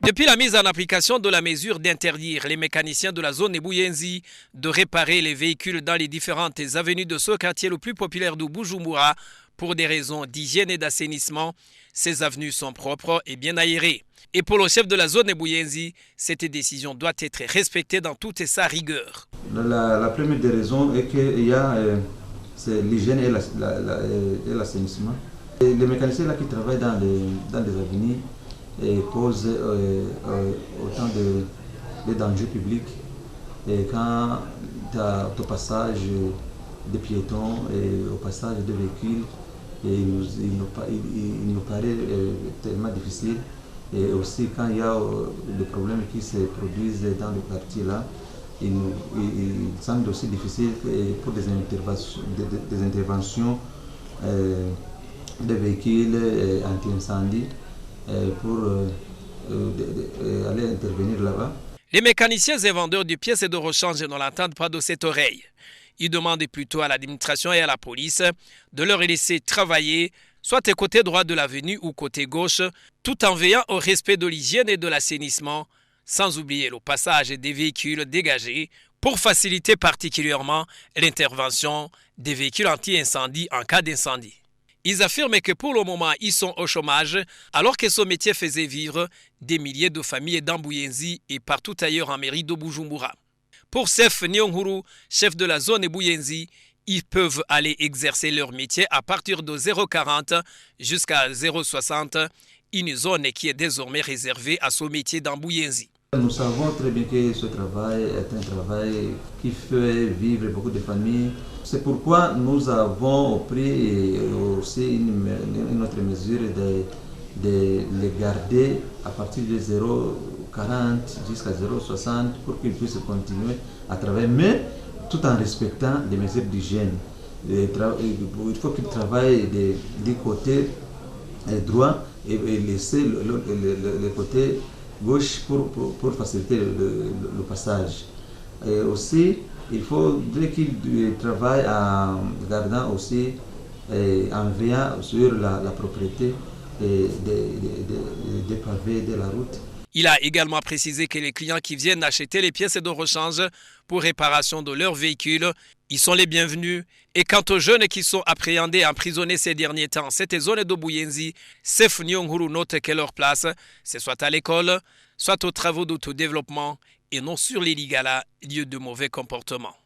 Depuis la mise en application de la mesure d'interdire les mécaniciens de la zone Ebouyenzi de réparer les véhicules dans les différentes avenues de ce quartier le plus populaire de Bujumbura pour des raisons d'hygiène et d'assainissement, ces avenues sont propres et bien aérées. Et pour le chef de la zone Ebouyenzi, cette décision doit être respectée dans toute sa rigueur. La première des raisons est qu'il y a c'est l'hygiène et l'assainissement. Les mécaniciens là qui travaillent dans les avenues posent autant de dangers publics. Et quand tu as au passage des piétons et au passage des véhicules, il nous paraît tellement difficile. Et aussi quand il y a des problèmes qui se produisent dans le quartier là, il semble aussi difficile pour des interventions des véhicules anti-incendie pour aller intervenir là-bas. Les mécaniciens et vendeurs de pièces et de rechange ne l'entendent pas de cette oreille. Ils demandent plutôt à l'administration et à la police de leur laisser travailler, soit côté droit de l'avenue ou côté gauche, tout en veillant au respect de l'hygiène et de l'assainissement, sans oublier le passage des véhicules dégagés pour faciliter particulièrement l'intervention des véhicules anti-incendie en cas d'incendie. Ils affirment que pour le moment, ils sont au chômage, alors que ce métier faisait vivre des milliers de familles dans Buyenzi et partout ailleurs en mairie de Bujumbura. Pour Sef Nyonghuru, chef de la zone Buyenzi, ils peuvent aller exercer leur métier à partir de 0,40 jusqu'à 0,60, une zone qui est désormais réservée à ce métier dans Buyenzi. Nous savons très bien que ce travail est un travail qui fait vivre beaucoup de familles. C'est pourquoi nous avons pris aussi une autre mesure de les garder à partir de 0,40 jusqu'à 0,60 pour qu'ils puissent continuer à travailler, mais tout en respectant les mesures d'hygiène. Il faut qu'ils travaillent du côté droit et laisser le côté gauche pour faciliter le passage. Et aussi, il faudrait qu'ils travaillent en gardant aussi, en veillant sur la propriété des pavés de la route. Il a également précisé que les clients qui viennent acheter les pièces de rechange pour réparation de leurs véhicules, ils sont les bienvenus. Et quant aux jeunes qui sont appréhendés et emprisonnés ces derniers temps, cette zone de Buyenzi, Sef Nyonghuru note que leur place, c'est soit à l'école, soit aux travaux d'autodéveloppement et non sur les Ligala, lieu de mauvais comportement.